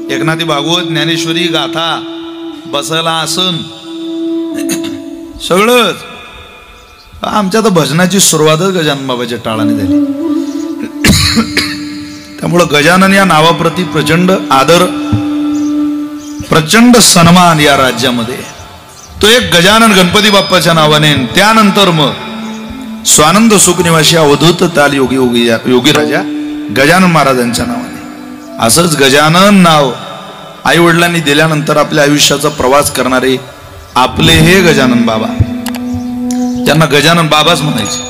एकनाथी भागवत, ज्ञानेश्वरी, गाथा, बसायला आसन सगळंच. आमच्या तर भजनाची सुरुवातच गजानन बाबाच्या टाळाने झाली. त्यामुळं गजानन या नावाप्रती प्रचंड आदर, प्रचंड सन्मान या राज्यामध्ये. तो एक गजानन गणपती बाप्पाच्या नावाने, त्यानंतर मग स्वानंद सुखनिवासी अवधूत ताल योगी राजा गजानन महाराजांच्या नावाने. असंच गजानन नाव आई वडिलांनी दिल्यानंतर आपल्या आयुष्याचा प्रवास करणारे आपले हे गजानन बाबा, ज्यांना गजानन बाबाच म्हणायचे,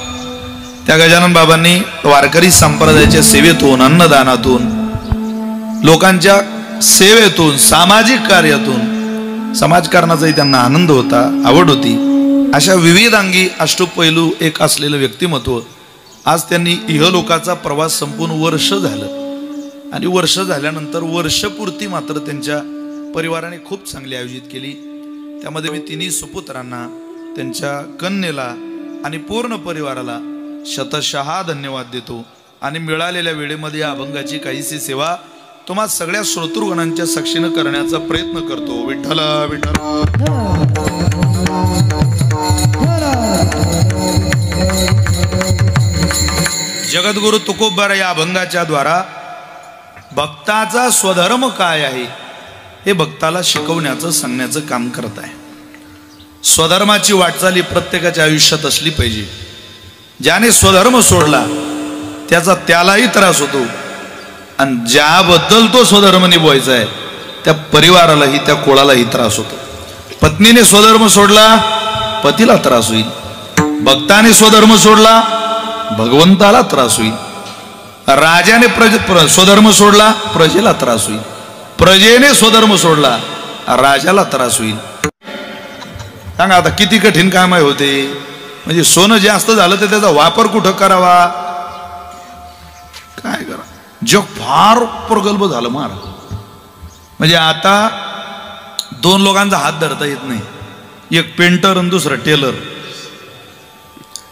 त्या गजानन बाबांनी वारकरी संप्रदायाच्या सेवेतून, अन्नदानातून, लोकांच्या सेवेतून, सामाजिक कार्यातून, समाजकारणाचाही त्यांना आनंद होता, आवड होती. अशा विविध अंगी अष्टपैलू एक असलेलं व्यक्तिमत्व. आज त्यांनी इहलोकाचा प्रवास संपून वर्ष झालं आणि वर्ष झाल्यानंतर वर्षपूर्ती मात्र त्यांच्या परिवाराने खूप चांगली आयोजित केली. त्यामध्ये मी तिन्ही सुपुत्रांना, त्यांच्या कन्येला आणि पूर्ण परिवाराला शतशः धन्यवाद देतो. आणि मिळालेल्या वेळेमध्ये या अभंगाची काहीशी सेवा तुम्हा सगळ्या श्रोतृगणांच्या साक्षीनं करण्याचा प्रयत्न करतो. विठ्ठल विठ्ठल. जगद्गुरु तुकोबरा या अभंगाच्या द्वारा भक्ताचा स्वधर्म काय आहे हे भक्ताला शिकवण्याचं, सांगण्याचं काम करत आहे. स्वधर्माची वाटचाल ही प्रत्येकाच्या आयुष्यात असली पाहिजे. ज्याने स्वधर्म सोडला त्याचा त्यालाही त्रास होतो, आणि ज्याबद्दल तो स्वधर्म निभवायचा आहे त्या परिवारालाही, त्या कुळालाही त्रास होतो. पत्नीने स्वधर्म सोडला पतीला त्रास होईल, भक्ताने स्वधर्म सोडला भगवंताला त्रास होईल, राजाने स्वधर्म सोडला प्रजेला त्रास होईल, प्रजेने स्वधर्म सोडला राजाला त्रास होईल. सांगा आता किती कठीण काम आहे होते. म्हणजे सोनं जास्त झालं तर त्याचा वापर कुठं करावा, काय करा. जग फार प्रगल्भ झालं महाराज. म्हणजे आता दोन लोकांचा हात धरता येत नाही, एक पेंटर आणि दुसरा टेलर.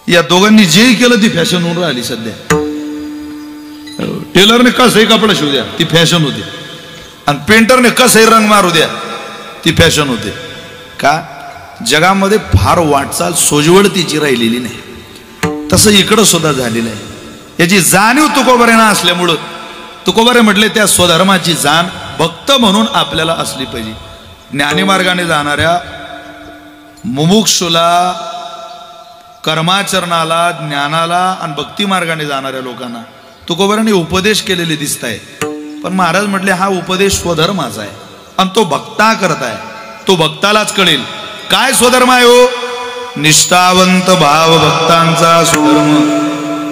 या दोघांनी जे केलं ती फॅशन होऊन राहिली सध्या. टेलरने कसंही कपडा शिवू द्या ती फॅशन होते, आणि पेंटरने कसंही रंग मारू द्या ती फॅशन होते. का जगामध्ये फार वाटचाल सोजवडतीची राहिलेली नाही. तसं इकडं सुद्धा झालेलं आहे. याची जाणीव तुकोबाऱ्यांना असल्यामुळं तुकोबारे म्हटले त्या स्वधर्माची जाण भक्त म्हणून आपल्याला असली पाहिजे. ज्ञानी मार्गाने जाणाऱ्या मुमुक्षुला, कर्माचरणाला, ज्ञानाला आणि भक्ती मार्गाने जाणाऱ्या लोकांना तुकोबारांनी उपदेश केलेले दिसत आहे. पण महाराज म्हटले हा उपदेश स्वधर्माचा आहे आणि तो भक्ता करत आहे. तो भक्तालाच कळेल काय स्वधर्म आहे. हो निष्ठावंत भाव भक्तांचा स्वधर्म.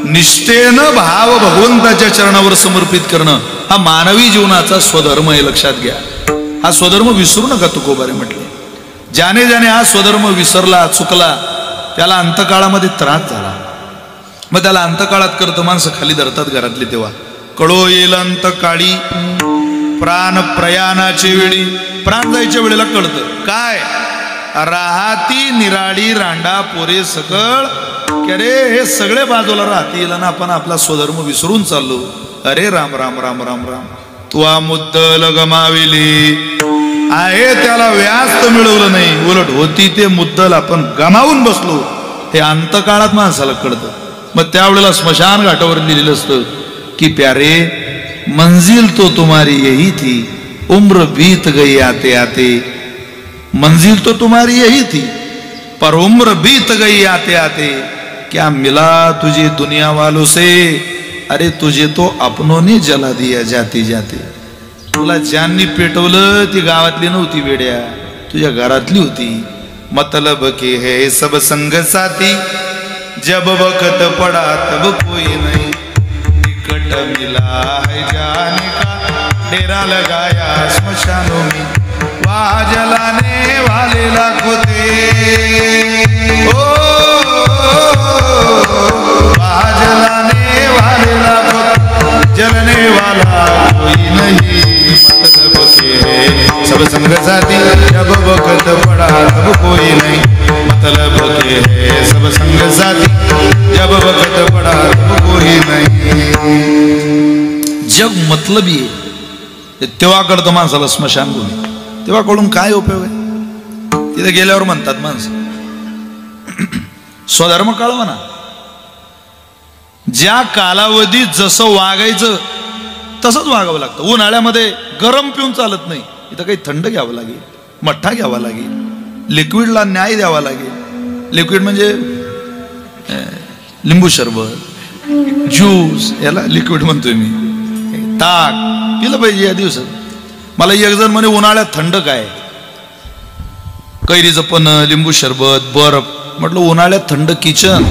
निष्ठेनं भाव भगवंताच्या चरणावर समर्पित करणं हा मानवी जीवनाचा स्वधर्म आहे. लक्षात घ्या. हा स्वधर्म विसरू नका. तुकोबारे म्हटले ज्याने ज्याने हा स्वधर्म विसरला, चुकला, त्याला अंतकाळामध्ये त्रास झाला. मग त्याला अंतकाळात करतं माणसं खाली धरतात घरातली. तेव्हा कळो येईल अंतकाळी प्राण प्रयाणाची वेळी. प्राण जायच्या वेळेला कळतं काय राहती निराळी रांडा पोरे सकळ. की अरे हे सगळे बाजूला राहतील आणि आपण आपला स्वधर्म विसरून चाललो. अरे राम राम राम राम राम. तुआ मुद्दल गमाविली आहे त्याला व्याज तर मिळवलं नाही, उलट होती ते मुद्दल आपण गमावून बसलो. हे अंतकाळात माणसाला कळतं. मग त्यावेळेला स्मशान घाटावर लिहिलेलं असतं की प्यारे मंजिल तो तुम्हारी यही थी, उम्र बीत गई आते आते. मंजिल तो तुम्हारी यही थी पर उम्र बीत गई आते आते. क्या मिला तुझे दुनिया वालों से, अरे तुझे तो अपनों ने जला दिया जाते जाते. तुला ज्यांनी पेटवलं ती गावातली नव्हती वेड्या, तुझ्या घरातली होती. मतलब के है सब संग साथी, जब वक्त पड़ा तब कोई नहीं. निकट मिला है जाने का, डेरा लगाया स्मशानों में. वहाँ जलाने वाले लाखों थे, ओ वहाँ जलाने वाले लाखों, जलने वाला कोई नहीं. मतलब के है सब संग साथी, जब वक्त पड़ा तब कोई नहीं. मतलब के है सब संग साथी, जब वक्त पड़ा तब कोई नहीं. जग मतलबी है. तेव्हा कळतं माणसाला स्मशानभूमी. तेव्हा कळून काय उपयोग आहे? तिथे गेल्यावर म्हणतात माणसं स्वधर्म कळवा ना. ज्या कालावधीत जसं वागायचं तसंच वागावं लागतं. उन्हाळ्यामध्ये गरम पिऊन चालत नाही, इथं काही थंड घ्यावं लागेल, मठ्ठा घ्यावा लागेल, लिक्विडला न्याय द्यावा लागेल. लिक्विड म्हणजे लिंबू सरबत, ज्यूस, याला लिक्विड म्हणतोय मी. ताक पिलं पाहिजे या दिवसात. मला एक जण म्हणे उन्हाळ्यात थंड काय, कैरीचं पण, लिंबू सरबत, बर्फ. म्हटलं उन्हाळ्यात थंड किचन,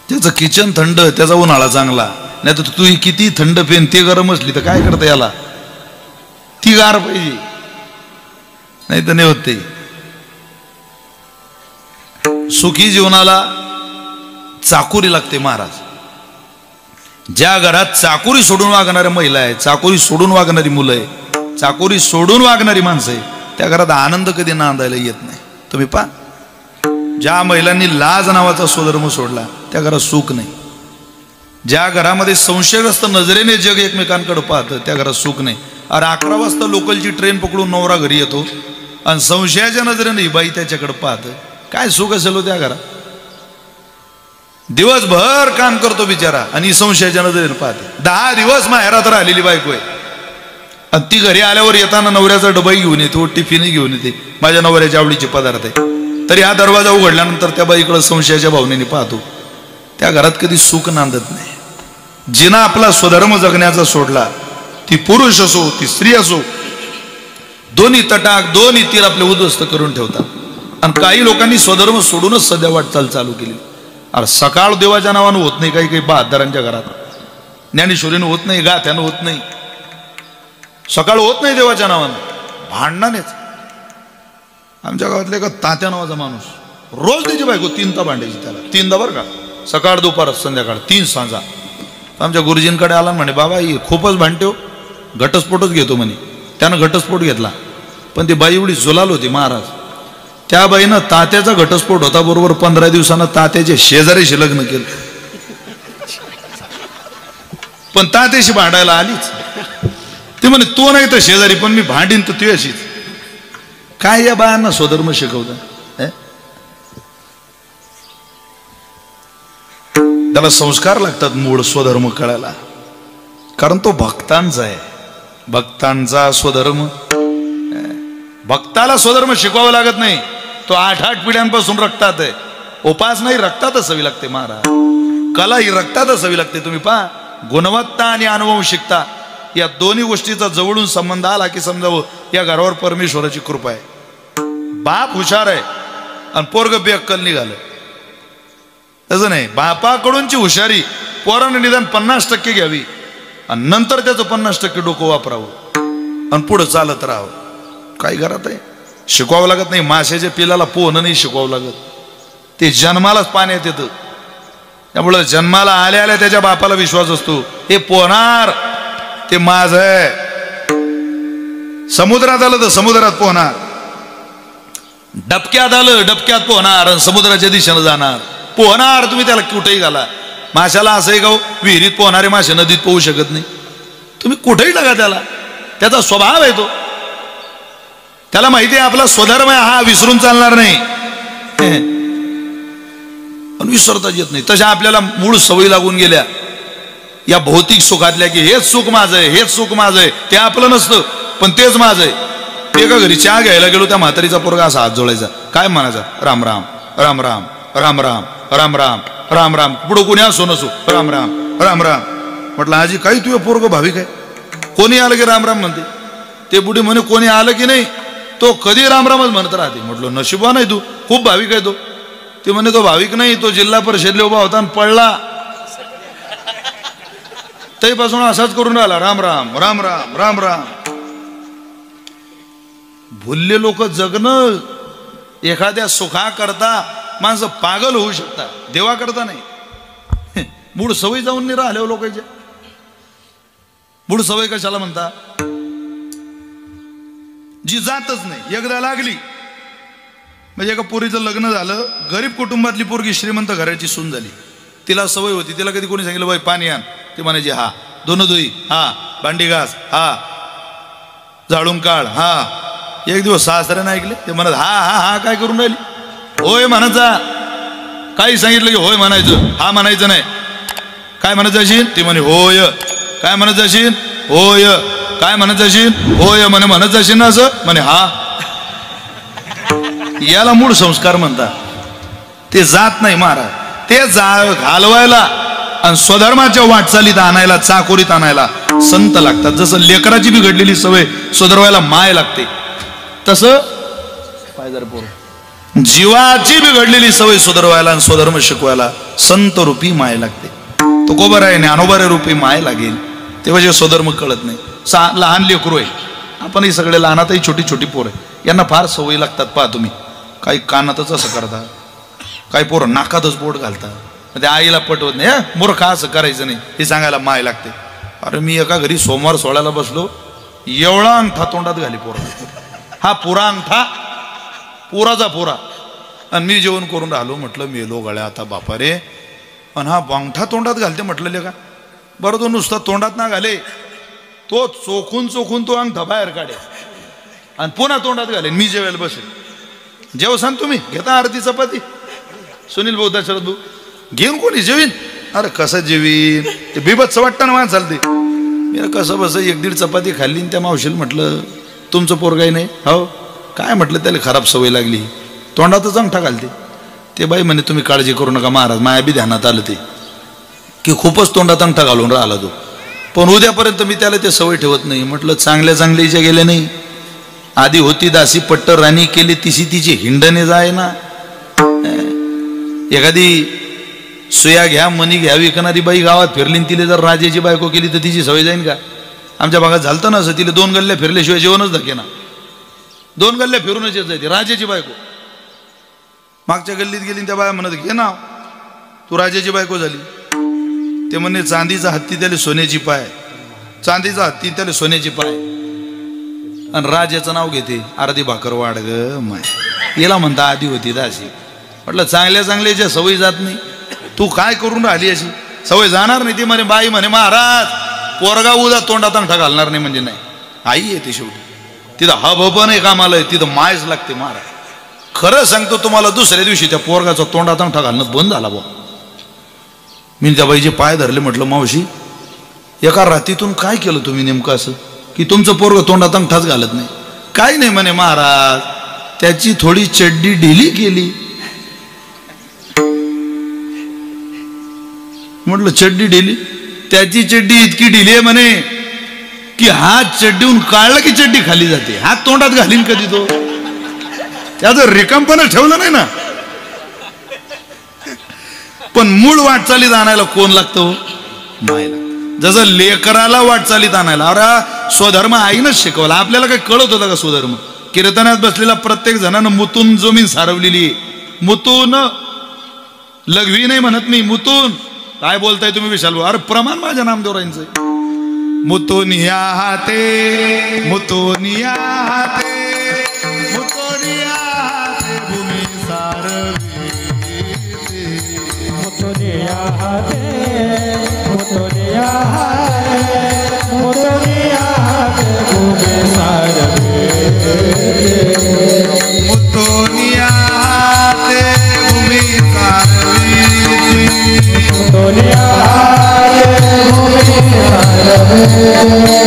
त्याचं किचन थंड, त्याचा उन्हाळा चांगला. नाही तर तू किती थंड पेन ते गरम असली तर काय करता याला, ती गार पाहिजे, नाही तर नाही होत ते. सुखी जीवनाला चाकोरी लागते महाराज. ज्या घरात चाकोरी सोडून वागणाऱ्या महिला आहे, चाकोरी सोडून वागणारी मुलं आहे, चाकोरी सोडून वागणारी माणसं आहे, त्या घरात आनंद कधी नांदायला येत नाही. तुम्ही पहा, ज्या महिलांनी लाज नावाचा स्वधर्म सोडला त्या घरात सुख नाही. ज्या घरामध्ये संशयग्रस्त नजरेने जग एकमेकांकडे पाहतं त्या घरात सुख नाही. अरे 11 वाजता लोकलची ट्रेन पकडून नवरा घरी येतो आणि संशयाच्या नजरेने ही बाई त्याच्याकडे पाहतं, काय सुख असेल हो त्या घरात? दिवसभर काम करतो बिचारा आणि संशयाच्या नजरेने पाहते. 10 दिवस माहेरात राहिलेली बायको आहे आणि ती घरी आल्यावर येताना नवऱ्याचा डबाई घेऊन येतो, टिफिन घेऊन येते, माझ्या नवऱ्याच्या आवडीचे पदार्थ आहे. तरी हा दरवाजा उघडल्यानंतर त्या बाईकडे संशयाच्या भावनेने पाहतो. त्या घरात कधी सुख नांदत नाही. जिना आपला स्वधर्म जगण्याचा सोडला, ती पुरुष असो ती स्त्री असो, दोन्ही तटाक दोन्ही तीर आपले उद्ध्वस्त करून ठेवतात. आणि काही लोकांनी स्वधर्म सोडूनच सध्या वाटचाल चालू केली. अरे सकाळ देवाच्या नावानं होत नाही, काही काही बहादरांच्या घरात ज्ञानेश्वरीनं होत नाही, गाथ्यानं होत नाही, सकाळ होत नाही देवाच्या नावानं, भांडणानेच. आमच्या गावातले एका तात्या नावाचा माणूस रोज त्याची बायको 3दा भांडायची, त्याला 3दा बरं का, सकाळ दुपार संध्याकाळ 3 सांजा. आमच्या गुरुजींकडे आला म्हणे, बाबा ही खूपच भांडतो, घटस्फोटच घेतो म्हणे. त्यानं घटस्फोट घेतला, पण ती बाई एवढी जुलाल होती महाराज, त्या बाईनं तात्याचा घटस्फोट होता बरोबर 15 दिवसानं तात्याच्या शेजारीशी लग्न केलं. पण तात्याशी भांडायला आलीच. ती म्हणे तो नाही तर शेजारी, पण मी भांडीन तर तू अशीच. काय या बायांना स्वधर्म शिकवता? त्याला संस्कार लागतात मूळ स्वधर्म कळायला, कारण तो भक्तांचा आहे. भक्तांचा स्वधर्म, भक्ताला स्वधर्म शिकवावं लागत नाही, तो 8-8 पिढ्यांपासून रक्तात आहे. उपास नाही, रक्तातच हवी लागते महाराज. कला ही रक्तातच हवी लागते. तुम्ही पहा, गुणवत्ता आणि अनुवंशिकता या दोन्ही गोष्टीचा जवळून संबंध आला की समजावं या घरावर परमेश्वराची कृपा आहे. बाप हुशार आहे आणि पोरग बेअक्कल निघालं, तसं नाही. बापाकडूनची हुशारी पोरानं निदान 50% घ्यावी आणि नंतर त्याचं 50% डोकं वापरावं आणि पुढं चालत राहावं. काही घरात आहे शिकवावं लागत नाही. माशाच्या पिलाला पोहणं नाही शिकवावं लागत, ते जन्मालाच पाण्यात येतं. त्यामुळं जन्माला आल्या आल्या त्याच्या बापाला विश्वास असतो, हे पोहणार, ते माझ आहे. समुद्रात आलं तर समुद्रात पोहणार, डबक्यात आलं डबक्यात पोहणार, समुद्राच्या दिशेनं जाणार, पोहणार. तुम्ही त्याला कुठेही घाला. माशाला असंही गाव, विहिरीत पोहणारे मासे नदीत पोहू शकत नाही. तुम्ही कुठेही टाका त्याला, त्याचा स्वभाव आहे तो. त्याला माहिती आहे आपला स्वधर्म आहे, हा विसरून चालणार नाही, पण विसरता येत नाही. तशा आपल्याला मूळ सवयी लागून गेल्या या भौतिक सुखातल्या, की हेच सुख माझं आहे, हेच सुख माझं आहे. ते आपलं नसतं पण तेच माझं आहे. ते एका घरी चहा घ्यायला गेलो, त्या म्हातारीचा पोरगा असा हात जोडायचा, काय म्हणायचा, राम राम राम राम राम राम राम राम राम राम. पुढं कोणी असो नसो, राम राम राम राम. म्हटलं आजी काही तुझं पोरग भाविक आहे, कोणी आलं की राम राम म्हणते. ते बुढी म्हणे कोणी आलं की नाही तो कधी रामरामच म्हणत राहते. म्हटलं नशिबा नाही, तू खूप भाविक आहे तो. ते म्हणे तो भाविक नाही, तो जिल्हा परिषदला उभा होता आणि पडला, तेपासून असाच करून राहिला, राम राम राम राम राम राम. भुलले लोक जगणं एखाद्या सुखा करता माणसं पागल होऊ शकतात, देवा करता नाही. मूळ सवय जाऊन नाही राहिले लोकांच्या. मूळ सवय कशाला म्हणता, जी जातच नाही. एकदा लागली म्हणजे एका पोरीचं लग्न झालं, गरीब कुटुंबातली पोरगी श्रीमंत घराची सून झाली. तिला सवय होती, तिला कधी कोणी सांगितलं बाई पाणी आण, ती म्हणायची हा, दोन धुई हा, भांडी घास, हा झाडून काढ, हा. एक दिवस सासऱ्यानं ऐकले, ते म्हणत हा हा हा काय करून राहिली, होय म्हणायचा. काही सांगितलं की होय म्हणायचं, हा म्हणायचं नाही. काय म्हणायचं असेल, ती म्हणे होय. काय म्हणायचं असेल, होय. काय म्हणायचं असेल, होय. म्हणायचं असेल ना असं, म्हणे हा. याला मूळ संस्कार म्हणतात. ते जात नाही महाराज, ते घालवायला आणि स्वधर्माच्या वाटचालीत आणायला, चाकोरीत आणायला संत लागतात. जसं लेकराची बिघडलेली सवय सुधारवायला माय लागते, तसं जीवाची बिघडलेली सवय सुधारवायला आणि स्वधर्म शिकवायला संत रूपी माय लागते. तो कोबर आहे ज्ञानोबा रूपी माय लागेल, तेव्हा स्वधर्म कळत नाही. लहान लेकरू आहे, आपण हे सगळे लहानातही छोटी छोटी पोरं आहे, यांना फार सवयी लागतात. पहा तुम्ही, काही कानातच असं करता, काही पोरं नाकातच बोट घालतात. ते आईला पटवत नाही, मूर्ख असं करायचं नाही, हे सांगायला माय लागते. अरे मी एका घरी सोमवार सोळ्याला बसलो, एवढा अंगठा तोंडात घाली पोरा, हा पुरा अंगठा, पुराचा पुरा. आणि मी जेवण करून राहिलो, म्हटलं मेलो गळ्या आता बापा रे. आणि हा अंगठा तोंडात घालते म्हटलं का बरं, तो नुसता तोंडात ना घाले, तो चोखून चोखून तो अंगठा बाहेर काढे आणि पुन्हा तोंडात घाले. मी जेवायला बसेल, जेवसान तुम्ही घेता अर्धी चपाती, सुनील भाऊ दशरथ भाऊ घेऊन कोणी जेवीन, अरे कसं जेवीन, ते बिबतचं वाटतं ना माणसाला. ते मी कसं बस 1-1.5 चपाती खाल्ली. त्या मावशीला म्हटलं तुमचं पोरगाही नाही, हो काय म्हटलं, त्याला खराब सवय लागली, तोंडातच अंगठा घालते. ते बाई म्हणे तुम्ही काळजी करू नका महाराज, माया बी ध्यानात आलं ते की खूपच तोंडात अंगठा घालून राहिला तो, पण उद्यापर्यंत मी त्याला ते सवय ठेवत नाही. म्हटलं चांगल्या चांगल्याच्या गेले नाही, आधी होती दासी पट्ट राणी केली, तिशी तिची हिंडणे जाय ना. एखादी सुया घ्या मनी घ्या विकणारी बाई गावात फिरली, तिला जर राजाची बायको केली तर तिची सवय जाईन का? आमच्या भागात झालतं ना असं, तिला 2 गल्ल्या फिरल्याशिवाय जेवणच धके ना, 2 गल्ल्या फिरूनच येत जायची राजाची बायको. मागच्या गल्लीत गेली, त्या बाया म्हणत घे ना तू राजाची बायको झाली. ते म्हणे चांदीचा हत्ती त्याला सोन्याची पाय, चांदीचा हत्ती त्याला सोन्याची पाय, आणि राजाचं नाव घेते अर्धी भाकर वाढ ग माय. याला म्हणता आधी होती दासी. म्हटलं चांगल्या चांगल्याच्या सवयी जात नाही, तू काय करून राहिली अशी सवय जाणार नाही. ती म्हणे बाई म्हणे महाराज पोरगा उद्या तोंडात अंगठा घालणार नाही म्हणजे नाही, आई येते शेवटी. तिथं हब नाही कामाला, तिथं मायच लागते महाराज. खरं सांगतो तुम्हाला, दुसऱ्या दिवशी त्या पोरगाचा तोंडात अंगठा घालणं बंद झाला बा. मी त्या बाईचे पाय धरले, म्हटलं मावशी एका रात्रीतून काय केलं तुम्ही नेमकं असं की तुमचं पोरग तोंडात अंगठाच घालत नाही? काही नाही म्हणे महाराज, त्याची थोडी चड्डी ढिली केली. म्हटलं चड्डी ढिली? त्याची चड्डी इतकी ढिली आहे म्हणे की हात चड्डीहून काढला की चड्डी खाली जाते, हात तोंडात घालीन कधी तो? त्याचं रिकामपणा ठेवलं नाही ना. पण मूळ वाटचालीत आणायला कोण लागतं? माय लागतं. जसं लेकराला वाटचालीत आणायला, अरे स्वधर्म आईनच शिकवला. आपल्याला काय कळत होता का स्वधर्म? कीर्तनात बसलेला प्रत्येक जणांना मुतून जमीन सारवलेली, मुतून लघवी नाही म्हणत मी, मुतून. काय बोलताय तुम्ही विशाल भाऊ? अरे प्रमाण माझ्या नामदेवरांचं. मुतून या हाते, मुतून या हाते, मुतून या हाते भूमी सारवी, मुतून या हाते, मुतून या हाते, मुतून या हाते भूमी सारवी, मुतून या हाते भूमी सारवी, मुतून या हाते भूमी सारवी, मुतून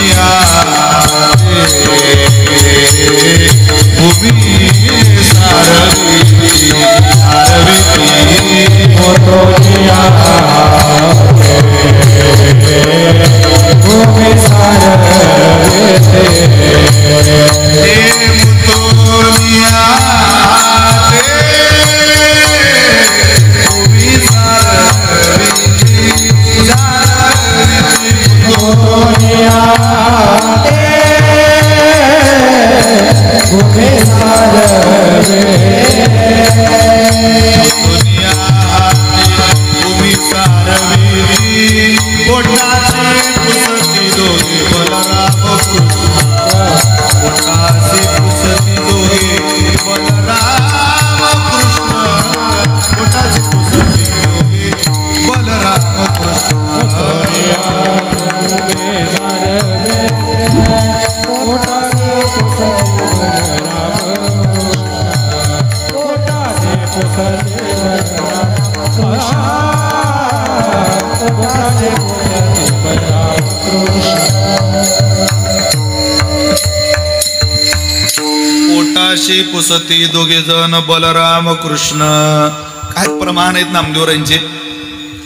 या भूमी सारवी, सारवी, मोतोनिया भूमी सारवी, मुतोनिया भूमी सारवी, मुतोनिया भूमी सारवी, दुनिया भूमी सारवी, पोटाची पुसती दोघे बलराम कृष्ण, पोटाची पुसती दोघे बलराम कृष्ण, पोटाची पुसती दोघे बलराम कृष्ण. पोटाशी पुसती दोघे जण बलराम कृष्ण. काय प्रमाण आहेत नामदेवरांचे,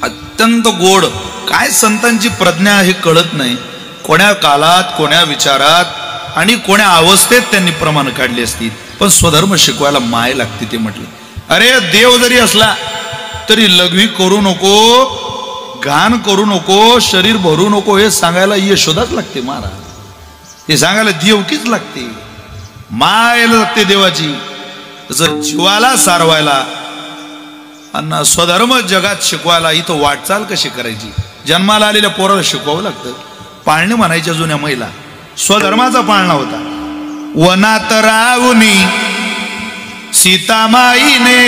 अत्यंत गोड. काय संतांची प्रज्ञा हे कळत नाही. कोण्या काळात, कोण्या विचारात आणि कोण्या अवस्थेत त्यांनी प्रमाण काढली असतील, पण स्वधर्म शिकवायला माय लागते. ते म्हटले, अरे देव जरी असला तरी लघवी करू नको, घाण करू नको, शरीर भरू नको, हे सांगायला यशोदाच लागते महाराज. हे सांगायला देवकीच लागते, मायला लागते देवाची. जर जीवाला सारवायला आणि स्वधर्म जगात शिकवायला इथं वाटचाल कशी करायची, जन्माला आलेल्या पोराला शिकवावं लागतं. पाळणे म्हणायच्या जुन्या महिला, स्वधर्माचा पाळणा होता. वनात राहुनी सीतामाईने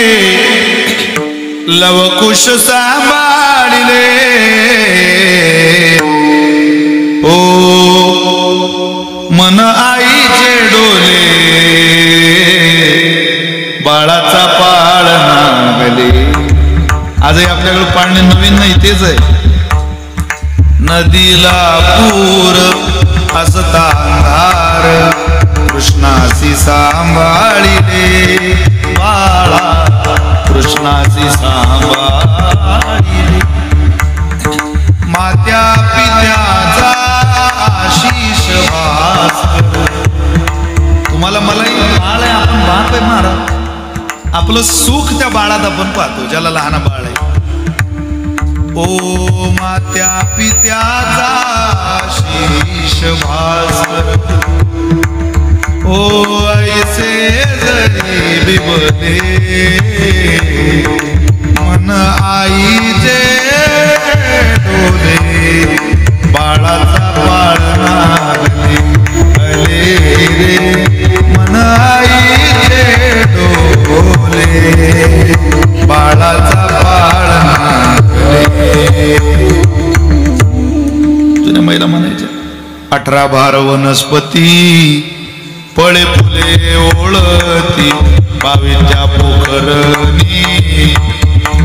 लवकुश सांभाळिले. ओ मन आईचे डोले, बाळाचा पाळणा गले. आजही आपल्याकडे पाळणे नवीन नाही, तेच आहे. नदीला पूर हसता अंधार, कृष्णासी सांभाळिले बाळा, कृष्णासी सांभाळिले. मात्या पित्याचा आशीष भास्कर. तुम्हाला मलाही बाळ आहे, आपण बाप आहे महाराज. आपलं सुख त्या बाळात आपण पाहतो, ज्याला लहान बाळ आहे. ओ मात्या पित्याचा आशीष भास्कर, ओ ऐसे जरी बिबले, मन आईचे डोले, बाळाचा पाळणा गले रे, मन आईचे डोले, बाळाचा पाळणा गले. जुन्या महिला म्हणायच्या, 18 भार वनस्पती, फळे फुले ओळती, 22 पोखरणी,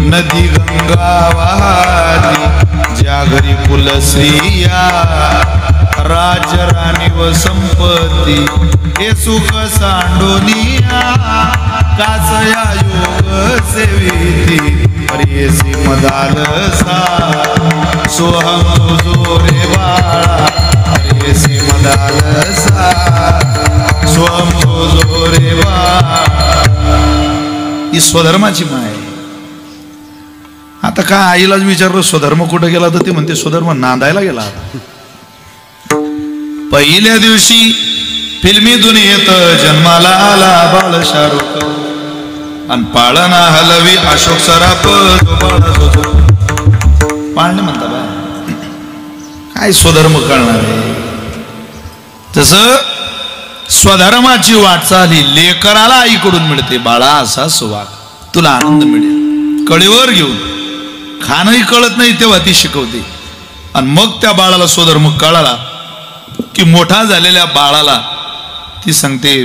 नदी गंगा वाहती, ज्या घरी फुल स्त्रिया, राजराणी व संपत्ती, हे सुख सांडोनिया, कासया योग सेविती, हरियसी मदालसा, सोहम तुझो रे बाळा, हरियसी मदालसा, सोहम तुझो रे बाळा. ही स्वधर्माची माय. आता काय आईलाच विचारलं स्वधर्म कुठं गेला, तर ते म्हणते स्वधर्म नांदायला गेला. पहिल्या दिवशी फिल्मी दुनियेत जन्माला आला बाळ शाहरुख, आणि पाळणा हलवी अशोक सराफ, पाळणे म्हणता बा. काय स्वधर्म कळणार आहे. तसं स्वधर्माची वाटचाल ही लेकराला आईकडून मिळते. बाळा असा सुवाग, तुला आनंद मिळेल. कळीवर घेऊन, खाणंही कळत नाही तेव्हा ती शिकवते. आणि मग त्या बाळाला स्वधर्म कळाला की मोठा झालेल्या बाळाला ती सांगते,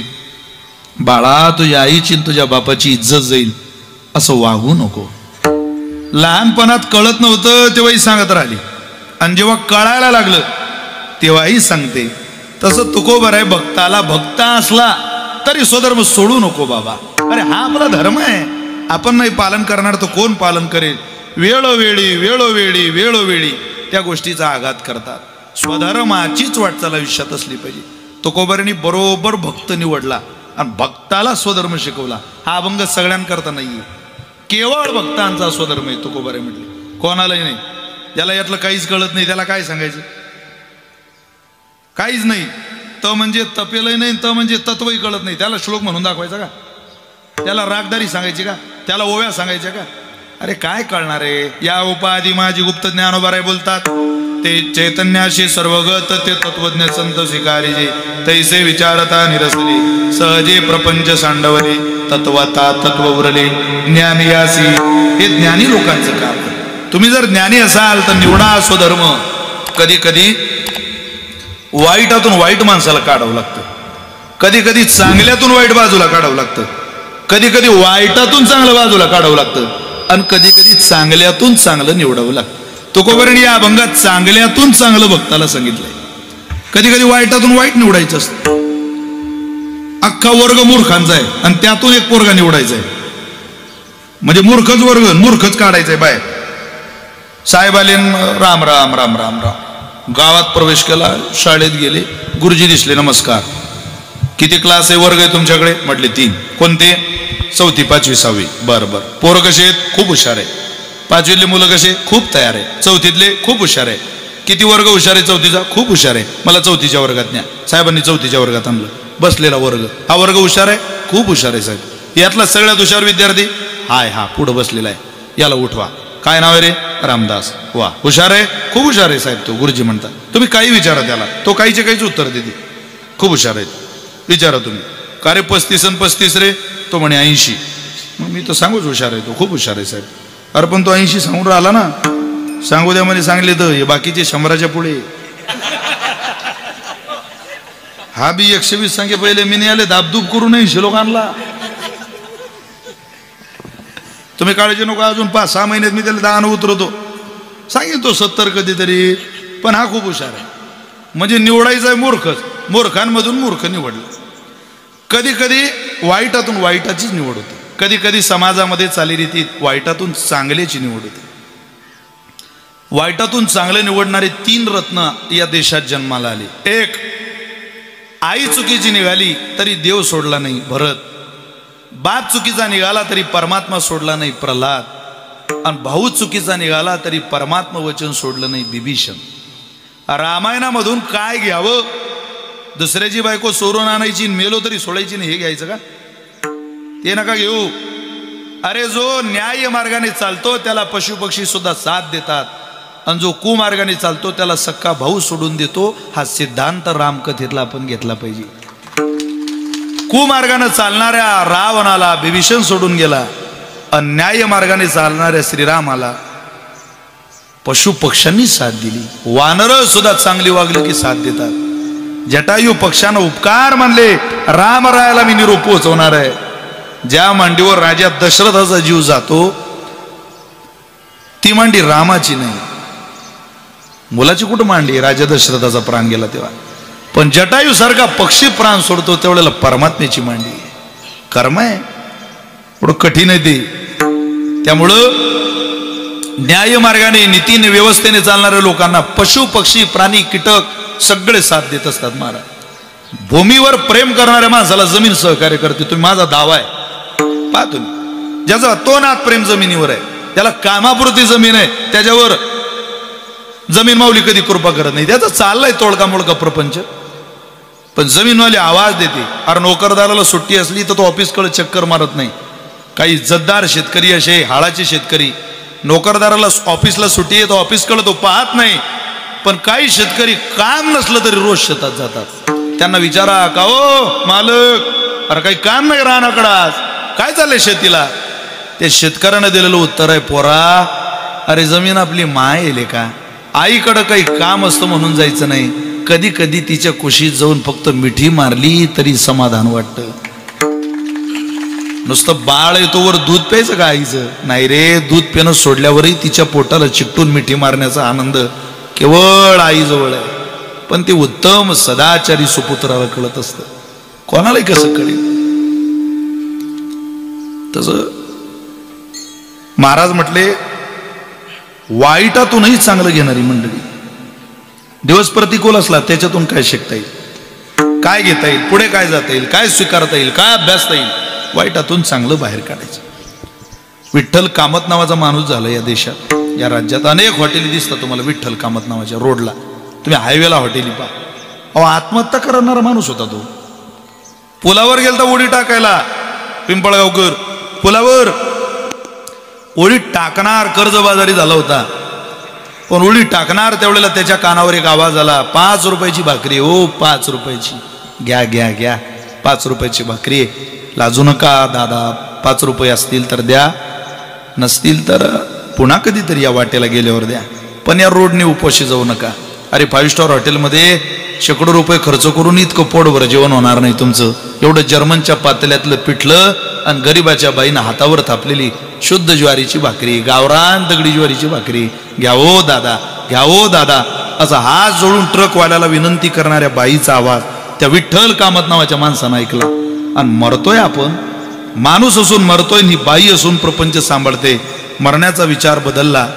बाळा तुझ्या आईची तुझ्या बापाची इज्जत जाईल, असं वागू नको. लहानपणात कळत नव्हतं तेव्हाही सांगत राहिली, आणि जेव्हा कळायला लागलं तेव्हाही सांगते. तसं तुकोबर आहे, भक्ताला भक्त असला तरी स्वधर्म सोडू नको बाबा. अरे हा आपला धर्म आहे, आपण नाही पालन करणार तर कोण पालन करेल. वेळोवेळी वेळोवेळी वेळोवेळी त्या गोष्टीचा आघात करतात. स्वधर्माचीच वाटचाल आयुष्यात असली पाहिजे. तुकोबारांनी बरोबर भक्त निवडला आणि भक्ताला स्वधर्म शिकवला. हा अभंग सगळ्यांकरता नाहीये, केवळ भक्तांचा स्वधर्म आहे. तुकोबारे म्हटले कोणालाही नाही. ज्याला यातलं काहीच कळत नाही त्याला काय सांगायचं, काहीच नाही. त म्हणजे तपेलही नाही, त म्हणजे तत्वही कळत नाही, त्याला श्लोक म्हणून दाखवायचा का, त्याला रागदारी सांगायची का, त्याला ओव्या सांगायच्या का. अरे काय कळणार आहे. या उपाधी माझी गुप्त ज्ञानोबाराय बोलतात, ते चैतन्याशी सर्वगत ते तत्वज्ञ संत स्वीकारिजे, तैसे विचारता निरसले, सहजे प्रपंच सांडवले, तत्वता तत्व उरले, ज्ञानियासी. हे ज्ञानी लोकांचं काम. तुम्ही जर ज्ञानी असाल तर निवडा स्वधर्म. कधी कधी वाईटातून वाईट माणसाला काढावं लागतं, कधी कधी चांगल्यातून वाईट बाजूला काढावं लागतं, कधी कधी वाईटातून चांगलं बाजूला काढावं लागतं, आणि कधी कधी चांगल्यातून चांगलं निवडावं लागतं. तुकोबारांनी या अभंगात चांगल्यातून चांगलं भक्ताला सांगितलंय. कधी कधी वाईटातून वाईट निवडायचं असतं. अख्खा वर्ग मूर्खांचा आहे आणि त्यातून एक पोरगा निवडायचा आहे, म्हणजे मूर्खच वर्ग, मूर्खच काढायचंय बाहेर. साहेब आले, राम राम राम राम राम. गावात प्रवेश केला, शाळेत गेले, गुरुजी दिसले, नमस्कार. किती क्लास आहे, वर्ग आहे तुमच्याकडे? म्हटले 3. कोणते? 4थी 5वी 6वी. बरं बरं. पोरं कसे आहेत? खूप हुशार आहे. 5वीतले मुलं कसे? खूप तयार आहे. 4थीतले खूप हुशार आहे. किती वर्ग हुशार आहे? 4थीचा खूप हुशार आहे. मला 4थीच्या वर्गात न्या. साहेबांनी 4थीच्या वर्गात आणलं. बसलेला वर्ग, हा वर्ग हुशार आहे, खूप हुशार आहे साहेब. यातला सगळ्यात हुशार विद्यार्थी हाय, हा पुढं बसलेला आहे, याला उठवा. काय नाव आहे रे? रामदास. वा, हुशार आहे, खूप हुशार आहे साहेब तो. गुरुजी म्हणतात, तुम्ही काही विचारा त्याला, तो काहीचे काहीच उत्तर देते. खूप हुशार आहेत. विचारा तुम्ही, का रे 35 आणि 35 रे? तो म्हणे 80. मग मी तो सांगूच हुशार आहे, तो खूप हुशार आहे साहेब. अरे पण तो 80 सांगून राहिला ना. सांगू द्या म्हणे, सांगले तर हे बाकीचे 100च्या पुढे. हा बी 120 सांगे पहिले मी आले, दाबदूब करू नये शिलोक आणला. तुम्ही काळजी नको, अजून 5-6 महिन्यात मी त्याला 10 उतरवतो. सांगेन तो 70 कधीतरी. पण हा खूप हुशार आहे, म्हणजे निवडायचा आहे मूर्खच. मूर्खांमधून मूर्ख निवडलं. कधी कधी वाईटातून वाईटाचीच निवड होते, कधी कधी समाजामध्ये चालीरीतीत वाईटातून चांगल्याची निवड होते. वाईटातून चांगले निवडणारे 3 रत्न या देशात जन्माला आले. 1, आई चुकीची निघाली तरी देव सोडला नाही, भरत. बाप चुकीचा निघाला तरी परमात्मा सोडला नाही, प्रल्हाद. आणि भाऊ चुकीचा निघाला तरी परमात्मा वचन सोडलं नाही, विभीषण. रामायणामधून काय घ्यावं? दुसऱ्याची बायको सोडून आणायची, मेलो तरी सोडायची नाही, हे घ्यायचं का? ते नका घेऊ. अरे जो न्याय मार्गाने चालतो त्याला पशुपक्षी सुद्धा साथ देतात, आणि जो कुमार्गाने चालतो त्याला सक्का भाऊ सोडून देतो. हा सिद्धांत रामकथेतला आपण घेतला पाहिजे. कुमार्गाने चालणाऱ्या रावणाला विभीषण सोडून गेला, अन्याय मार्गाने चालणाऱ्या श्रीरामाला पशुपक्ष्यांनी साथ दिली. वानर सुद्धा चांगली वागली की साथ देतात. जटायू पक्षानं उपकार मानले, रामरायाला मी निरोप पोहोचवणार आहे. ज्या मांडीवर राजा दशरथाचा जीव जातो ती मांडी रामाची नाही. मुलाची कुठं मांडी? राजा दशरथाचा प्राण गेला तेव्हा. पण जटायू सारखा पक्षी प्राण सोडतो त्यावेळेला परमात्म्याची मांडी. कर्म आहे, थोडं कठीण आहे ते. त्यामुळं न्याय मार्गाने नीतीने व्यवस्थेने चालणाऱ्या लोकांना पशु पक्षी प्राणी कीटक सगळे साथ देत असतात महाराज. भूमीवर प्रेम करणाऱ्या माणसाला जमीन सहकार्य करते. तुम्ही माझा दावा आहे, पहा तुम्ही. ज्याचा तो नात प्रेम जमिनीवर आहे, त्याला कामापुरती जमीन आहे, त्याच्यावर जमीन माऊली कधी कृपा करत नाही. त्याचा चाललाय तोडका मोडका प्रपंच. पण जमीनवाली आवाज देते. अरे नोकरदाराला सुट्टी असली तर तो ऑफिसकडे चक्कर मारत नाही. काही इज्जतदार शेतकरी असे, हाळाचे शेतकरी, नोकरदाराला ऑफिसला सुट्टी आहे तो ऑफिसकडे तो पाहत नाही. पण काही शेतकरी काम नसलं तरी रोज शेतात जातात. त्यांना विचारा, का ओ मालक, अरे काही काम नाही रानाकडास, काय चाललंय शेतीला? ते शेतकऱ्यानं दिलेलं उत्तर आहे, पोरा अरे जमीन आपली माय येले का? आईकडं काही काम असतं म्हणून जायचं नाही. कधी कधी तिच्या कुशीत जाऊन फक्त मिठी मारली तरी समाधान वाटतं. नुसतं बाळ येतोवर दूध प्यायचं का आईचं? नाही रे, दूध पिणं सोडल्यावरही तिच्या पोटाला चिकटून मिठी मारण्याचा आनंद केवळ आईजवळ आहे. पण ते उत्तम सदाचारी सुपुत्राला कळत असतं, कोणालाही कसं कळेल. तसं महाराज म्हटले, वाईटातूनही चांगलं घेणारी मंडळी. दिवस प्रतिकूल असला त्याच्यातून काय शिकता येईल, काय घेता येईल, पुढे काय जाता येईल, काय स्वीकारता येईल, काय अभ्यासता येईल, वाईटातून चांगलं बाहेर काढायचं. विठ्ठल कामत नावाचा माणूस झाला या देशात, या राज्यात. अनेक हॉटेली दिसतात तुम्हाला विठ्ठल कामत नावाच्या रोडला. तुम्ही हायवेला हॉटेली पहा. अहो आत्महत्या करणारा माणूस होता तो. पुलावर गेलता उडी टाकायला, पिंपळगावकर पुलावर उडी टाकणार, कर्जबाजारी झाला होता. पण उडी टाकणार त्यावेळेला त्याच्या कानावर एक आवाज आला, 5 रुपयाची भाकरी. ओ 5 रुपयाची, घ्या घ्या घ्या, 5 रुपयाची भाकरी. लाजू नका दादा, 5 रुपये असतील तर द्या, नसतील तर पुन्हा कधीतरी या वाटेला गेल्यावर द्या. पण या रोडने उपाशी जाऊ नका. अरे 5 स्टार हॉटेलमध्ये शेकडो रुपये खर्च करून इतकं पोटभर जेवण होणार नाही तुमचं. एवढं जर्मनच्या पातेल्यातलं पिठलं आणि गरीबाच्या बाईनं हातावर थापलेली शुद्ध ज्वारीची भाकरी, गावरान दगडी ज्वारीची भाकरी घ्यावो दादा, घ्यावो दादा, असा हात जोडून ट्रकवाल्याला विनंती करणाऱ्या बाईचा आवाज त्या विठ्ठल कामत नावाच्या माणसानं ऐकला. आणि मरतोय आपण, माणूस असून मरतोय, ही बाई असून प्रपंच सांभाळते. मरण्याचा विचार बदलला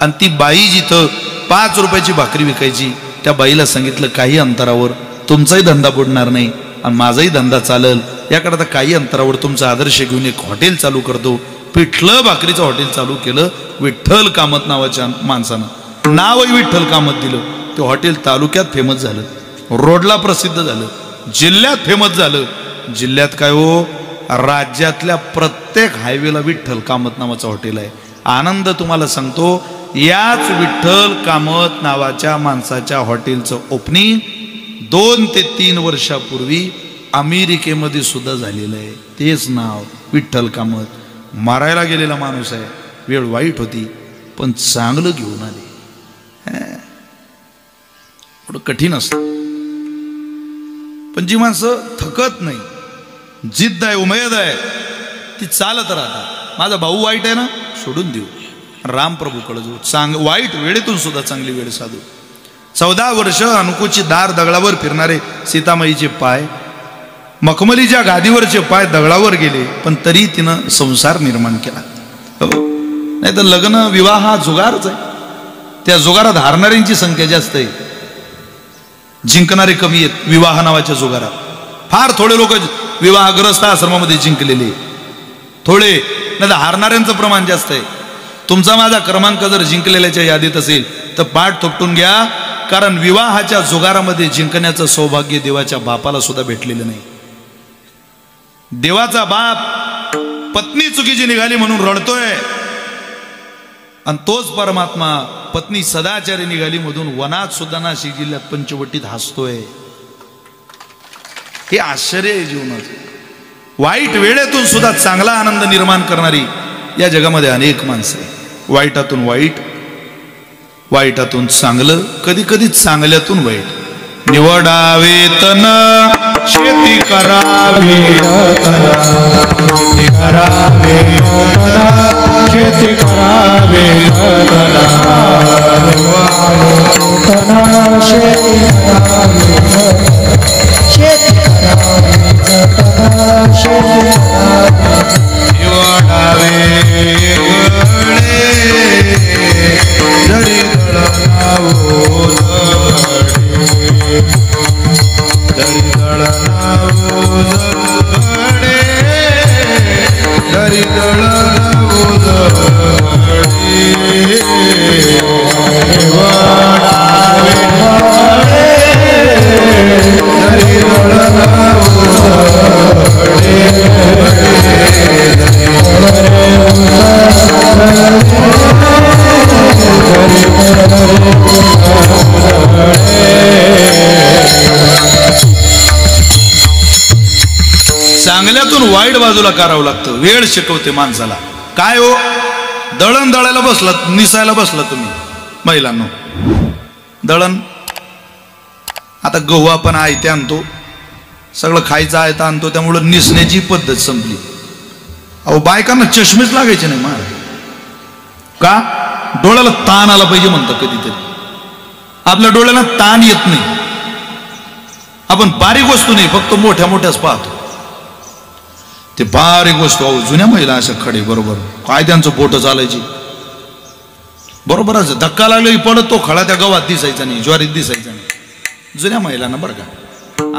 आणि ती बाई जिथं 5 रुपयाची भाकरी विकायची त्या बाईला सांगितलं काही अंतरावर तुमचाही धंदा बुडणार नाही आणि माझाही धंदा चालेल, याकरता काही अंतरावर तुमचा आदर्श घेऊन एक हॉटेल चालू करतो. पिठलं भाकरीचं हॉटेल चालू केलं विठ्ठल कामत नावाच्या माणसानं. नावही विठ्ठल कामत दिलं. ते हॉटेल तालुक्यात फेमस झालं, रोडला प्रसिद्ध झालं, जिल्ह्यात फेमस झालं. जिल्ह्यात काय हो, राज्यातल्या प्रत्येक हायवेला विठ्ठल कामत नावाचं हॉटेल आहे. आनंद तुम्हाला सांगतो, याच विठ्ठल कामत नावाच्या माणसाच्या हॉटेलचं ओपनिंग 2 ते 3 वर्षापूर्वी अमेरिकेमध्ये सुद्धा झालेलं आहे. तेच नाव विठ्ठल कामत. मारायला गेलेला माणूस आहे, वेळ वाईट होती पण चांगलं घेऊन आले. थोडं कठीण असतं पण जी माणसं थकत नाही, जिद्द आहे, उमेद आहे, ती चालत राहतात. माझा भाऊ वाईट आहे ना, सोडून देऊ, रामप्रभूकडे जाऊ. वाईट वेळेतून सुद्धा चांगली वेळ साधू. 14 वर्ष अनुकूची दार दगडावर फिरणारे सीतामाईचे पाय, मखमलीच्या गादीवरचे पाय दगडावर गेले पण तरी तिनं संसार निर्माण केला. नाही तर लग्न विवाह हा जुगारच आहे. त्या जुगारात हारणाऱ्यांची संख्या जास्त आहे, जिंकणारे कमी आहेत. विवाह नावाच्या जुगारात फार थोडे लोक विवाहग्रस्त आश्रमामध्ये जिंकलेले, थोडे, नाही तर हारणाऱ्यांचं प्रमाण जास्त आहे. तुमचा माझा क्रमांक जर जिंकलेल्याच्या यादीत असेल तर पाठ थोपटून घ्या, कारण विवाहाच्या जुगारामध्ये जिंकण्याचं सौभाग्य देवाच्या बापाला सुद्धा भेटलेलं नाही. देवाचा बाप पत्नी चुकीची निघाली म्हणून रडतोय आणि तोच परमात्मा पत्नी सदाचारी निघाली मधून वनात सुद्धा नाशिक जिल्ह्यात पंचवटीत हसतोय. हे आश्चर्य आहे जीवनाचं. वाईट वेळेतून सुद्धा चांगला आनंद निर्माण करणारी या जगामध्ये अनेक माणसं आहे. वाईटातून वाईट, वाईटातून चांगलं, कधी कधी चांगल्यातून वाईट. निवडावे तन शेती करावी, शेती करावे, शेती करावे, जरी चांगल्यातून वाईट बाजूला करावं लागतं. वेळ शिकवते माणसाला. काय हो, दळण दळायला बसला, निसायला बसला तुम्ही महिलांनो, दळण आता गहू आपण आयते आणतो, सगळं खायचं आयतं आणतो, त्यामुळं निसण्याची पद्धत संपली. अहो बायकांना चष्मेच लागायचे नाही महाराज. का? डोळ्याला ताण आला पाहिजे म्हणतात कधीतरी. आपल्या डोळ्याला ताण येत नाही. आपण बारीक वस्तू नाही, फक्त मोठ्या मोठ्याच पाहतो. ते बारीक वस्तू, अहो जुन्या महिला अशा खडे, बरोबर काय त्यांचं बोट चालायची, बरोबरच धक्का लागला की पडत तो खडा त्या गव्हात दिसायचा नाही, ज्वारीत दिसायचा नाही. जुन्या महिलांना बरं का.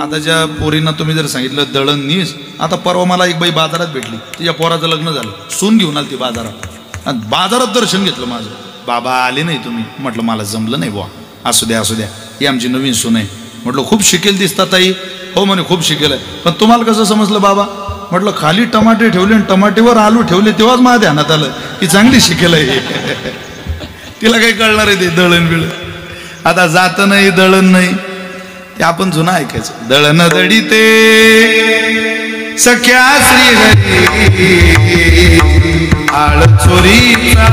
आता ज्या पोरींना तुम्ही जर सांगितलं दळण नीस, आता परवा मला एक बाई बाजारात भेटली, तिच्या पोराचं लग्न झालं, सून घेऊन आली ती बाजारात, आणि बाजारात दर्शन घेतलं माझं. बाबा आले नाही तुम्ही? म्हटलं मला जमलं नाही बुवा. असू द्या असू द्या, ही आमची नवीन सून आहे. म्हटलं खूप शिकेल दिसतात ताई. हो म्हणे खूप शिकेल आहे. पण तुम्हाला कसं समजलं बाबा? म्हटलं खाली टमाटे ठेवले आणि टमाटेवर आलू ठेवले तेव्हाच माझ्या ध्यानात आलं की चांगली शिकेल आहे. तिला काही कळणार आहे ते दळण बिळण. आता जात नाही दळण नाही, ते आपण जुनं ऐकायचं. दळण दळीते सख्या श्री हरी, आळ चोरीचा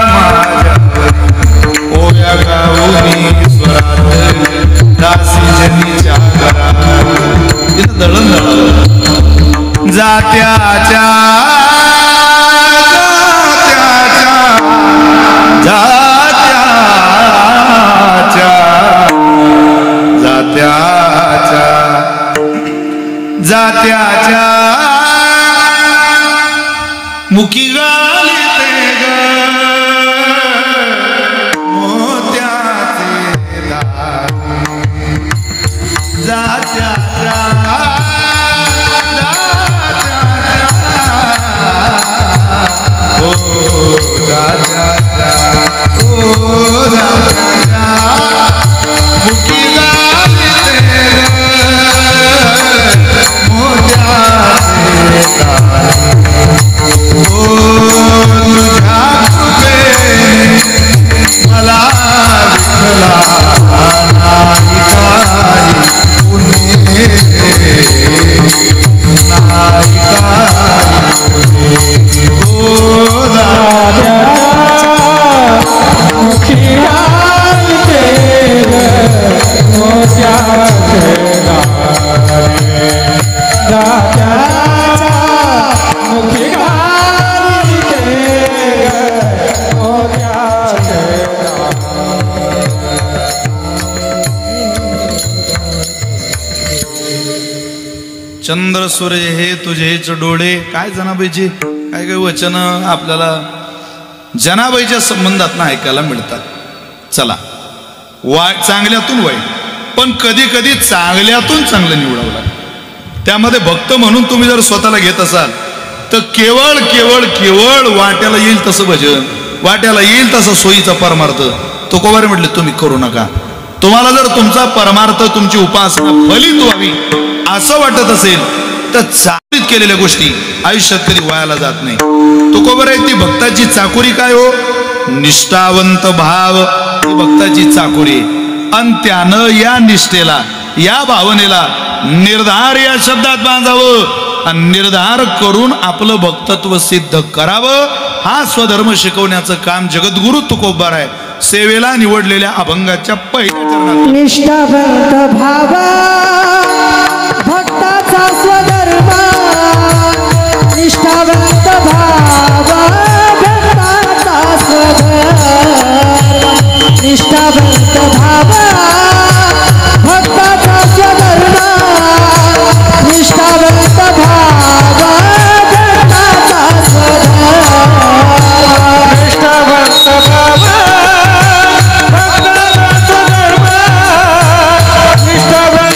माझ्या ओया गाऊनी स्वरात दासी जनीच्या घरा तिनं दळण दळावं जात्याच्या जात्याच्या मुखी घालिते ग मोत्याचे दार जात्याच्या ओ जात्याच्या ओ जात्याच्या मुखी घालिते मला विठला चंद्र सूर्य हे तुझेच डोळे काय जनाबाईची काय काय वचन आपल्याला जनाबाईच्या संबंधात ना ऐकायला मिळतात. चला चांगल्यातून वाईट पण कधी कधी चांगल्यातून चांगलं निवडावं लागतं. त्यामध्ये भक्त म्हणून तुम्ही जर स्वतःला घेत असाल तर केवळ केवळ केवळ वाट्याला येईल तसं भजन वाट्याला येईल तसं सोयीचा परमार्थ तुकोबारे म्हटले तुम्ही करू नका. तुम्हाला जर तुमचा परमार्थ तुमची उपासना फलित व्हावी असं वाटत असेल तर चाकरीत केलेल्या गोष्टी आयुष्यात कधी वायाला जात नाही. तुकोबारे ती भक्ताची चाकोरी काय हो निष्ठावंत भाव ही भक्ताची चाकोरी आणि त्यानं या निष्ठेला या भावनेला निर्धार या शब्दात बांधावं आणि निर्धार करून आपलं भक्तत्व सिद्ध करावं. हा स्वधर्म शिकवण्याचं काम जगद्गुरु तुकोबार आहे. सेवेला निवडलेल्या अभंगाच्या पहिल्या चरणात निष्ठावंत भाव भक्ताचा स्वधर्म निष्ठावंत भाव भक्ताचा स्वधर्म निष्ठावंत भाव भक्ताचा स्वधर्म निष्ठावंत भाव भक्ताचा स्वधर्म निष्ठावंत भाव भक्ताचा स्वधर्म निष्ठावंत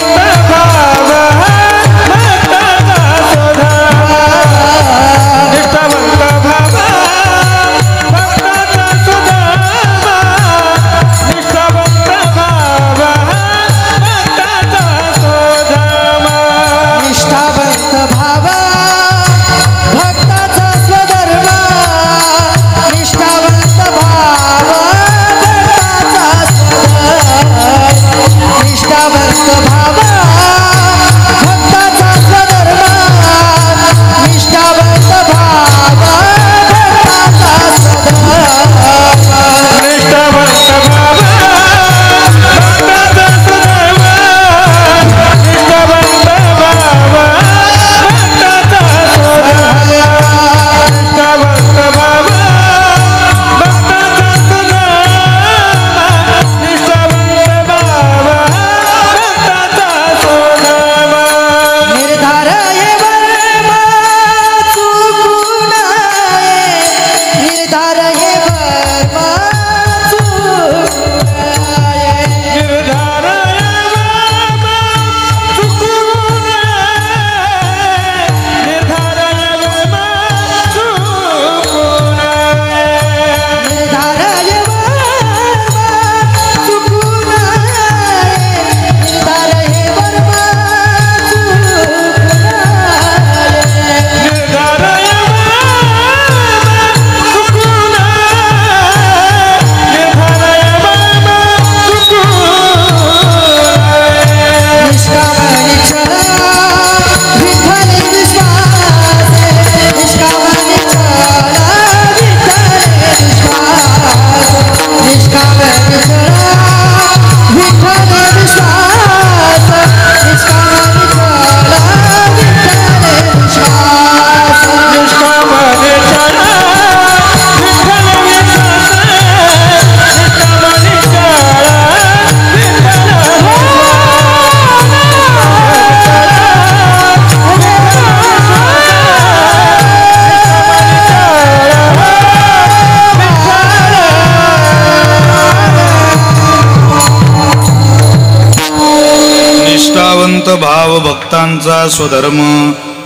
निष्ठावंत भाव भक्तांचा स्वधर्म.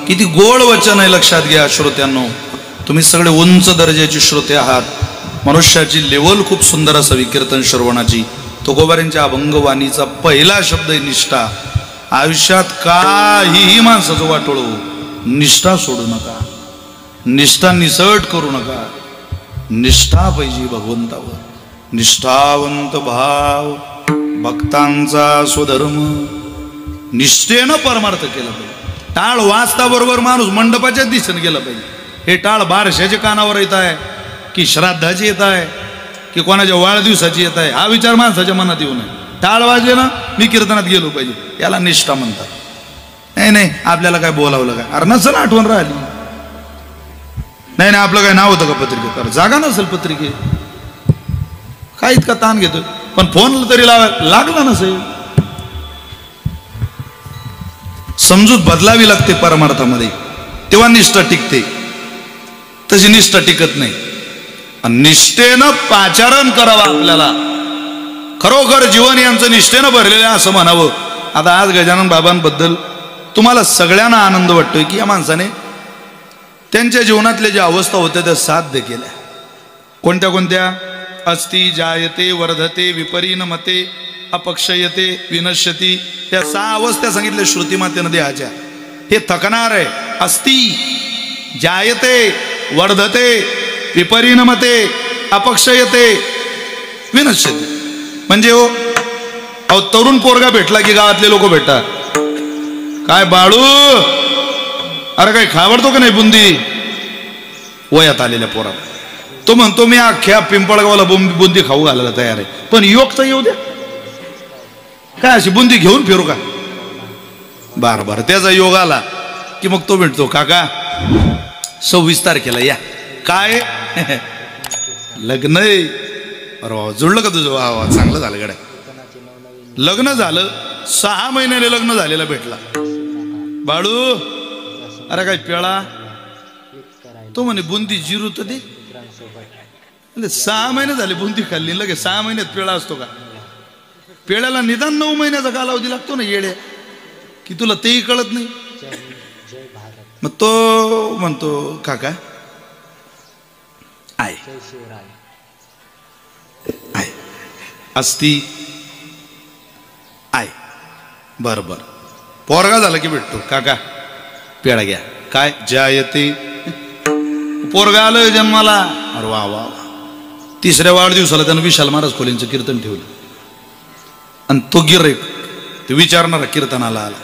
किती गोड वचन आहे, लक्षात घ्या श्रोत्यांनो. तुम्ही सगळे उंच दर्जाचे श्रोते आहात. मनुष्याची लेवल खूप सुंदर असावी कीर्तन श्रवणाची. तुकोबारांच्या अभंगवाणीचा पहिला शब्द आहे निष्ठा. आयुष्यात काहीही माणसाचं वाटोळो, निष्ठा सोडू नका, निष्ठा निसट करू नका. निष्ठा पाहिजे भगवंतावर. निष्ठावंत भाव भक्तांचा स्वधर्म. निष्ठेनं परमार्थ केला पाहिजे. टाळ वाजता बरोबर माणूस मंडपाच्याच दिशेने गेला पाहिजे. हे टाळ बारशाच्या कानावर येत आहे की श्राद्धाची येत आहे की कोणाच्या वाढदिवसाची येत आहे, हा विचार माणसाच्या मनात येऊ नये. टाळ वाजले ना मी कीर्तनात गेलो पाहिजे, याला निष्ठा म्हणतात. नाही नाही आपल्याला काय बोलावलं काय, अरे नसेल आठवण राहिली. नाही नाही आपलं काय नाव होतं का पत्रिकेत, तर जागा नसेल पत्रिकेत, काय इतका ताण घेतोय. पण फोन तरी लागला नसेल. समजूत बदलावी लागते परमार्थामध्ये, तेव्हा निष्ठा टिकते. तशी निष्ठा टिकत नाही. निष्ठेनं पाचारण करावं आपल्याला. खरोखर जीवन यांचं निष्ठेनं भरलेलं आहे असं म्हणावं. आता आज गजानन बाबांबद्दल तुम्हाला सगळ्यांना आनंद वाटतोय की या माणसाने त्यांच्या जीवनातल्या ज्या अवस्था होत्या त्या साध्य केल्या. कोणत्या कोणत्या? अस्ति जायते वर्धते विपरिणमते अपक्षयते विनश्यती. या 6 अवस्था सांगितल्या श्रुतीमातेनं देहाच्या. हे थकणार आहे. अस्ति जायते वर्धते विपरिणमते अपक्षयते विनश्यती. म्हणजे हो अहो तरुण पोरगा भेटला की गावातले लोक भेटतात. काय बाळू, अरे काय खावडतो का नाही बुंदी? वयात आलेल्या पोरा तो म्हणतो मी अख्ख्या पिंपळगावला बुंदी खाऊ घालायला तयार आहे, पण योग तर येऊ द्या. काय अशी बुंदी घेऊन फिरू का? बार बार त्याचा योग आला की मग तो भेटतो, काका 26 तारखेला या. काय लग्न आहे? अरे वा जुळलं का तुझं? वा वा चांगलं झालं गड्या. लग्न झालं, 6 महिन्याने लग्न झालेला भेटला. बाळू अरे काय पेळा? तो म्हणे बुंदी जिरू तर दे. 6 महिने झाले बुंदी खाल्ली, लगेच 6 महिन्यात पेळा असतो का? पेळ्याला निदान 9 महिन्याचा कालावधी लागतो ना येड्या, की तुला तेही कळत नाही. मग तो म्हणतो काका आहे आहे अस्ति आहे. बरं बरं पोरगा झाला की भेटतो, काका पेढा घ्या. काय जायते? पोरगा आलं जन्माला. अरे वा वा. 3ऱ्या वाढदिवसाला त्यानं विशाल महाराज खोलेंचं कीर्तन ठेवलं. आणि तो गिऱ्हाईक ते विचारणारा कीर्तनाला आला.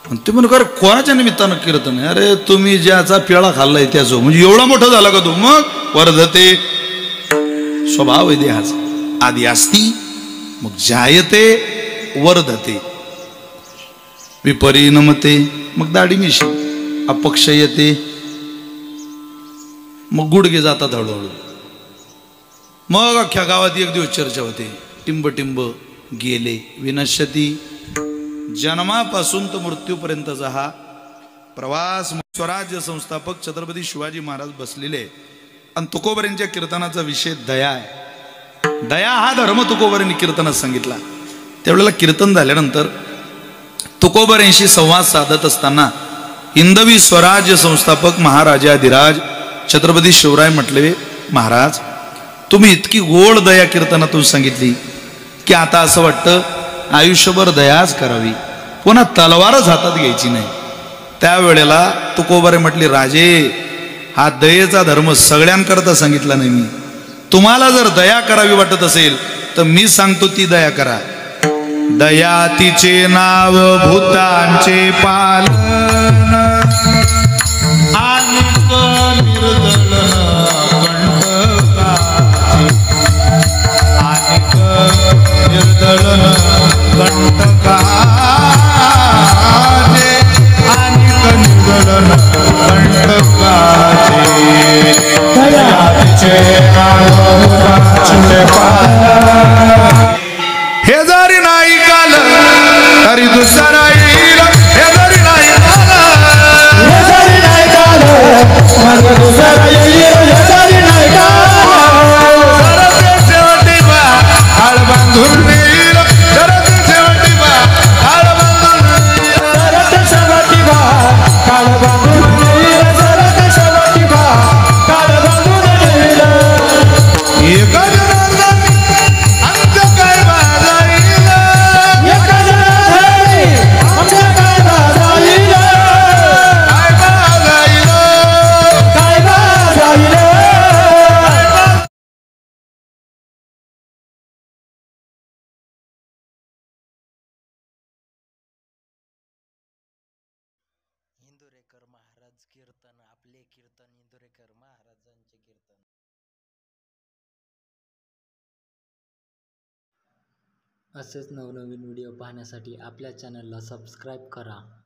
आणि ते म्हणू अरे कोणाच्या निमित्तानं कीर्तन आहे? अरे तुम्ही ज्याचा पेळा खाल्लाय त्याचं. म्हणजे एवढा मोठा झाला का तू? मग वर्धते स्वभाव आहे देहाचा. आधी अस्ति मग जायते वर्धते विपरिणमते मग दाढी मिशी अपक्षयते मग गुडघे जातात हळूहळू. मग अख्ख्या गावात एक दिवस चर्चा होते. टिंब टिंब गेले. विनश्यती जन्मापासून तर मृत्यूपर्यंतचा हा प्रवास. स्वराज्य संस्थापक छत्रपती शिवाजी महाराज बसलेले. आणि तुकोबारांच्या कीर्तनाचा विषय दया आहे. दया हा धर्म तुकोबारांनी कीर्तनात सांगितला. त्यावेळेला कीर्तन झाल्यानंतर तुकोबारांशी संवाद साधत असताना हिंदवी स्वराज्य संस्थापक महाराजाधिराज छत्रपती शिवराय म्हटले, महाराज तुम्ही इतकी गोड दया कीर्तनातून सांगितली की आता असं वाटतं आयुष्यभर दयाच करावी, पुन्हा तलवारच हातात घ्यायची नाही. त्यावेळेला तुकोबारे म्हटले, राजे हा दयेचा धर्म सगळ्यांकरता सांगितला नाही मी. तुम्हाला जर दया करावी वाटत असेल तर मी सांगतो ती दया करा. दया तिचे नाव भूतांचे पालन आणि निर्दलन कंटकाचे अनिक निर्दलन कंटकाचे दयाचे हे जरी नाही काल तरी दुसरा येईल. हे जरी नाही काल हे जरी नाही काल तरी दुसरा येईल. हे जरी नाही काल सरते शेवटी बा हाळ बांधून येईल. सरते शेवटी बा हाळ बांधून इंदुरेकर महाराज कीर्तन, आपले कीर्तन इंदुरेकर महाराजांचे कीर्तन. असेच नवनवीन व्हिडिओ पाहण्यासाठी आपल्या चॅनलला सबस्क्राईब करा.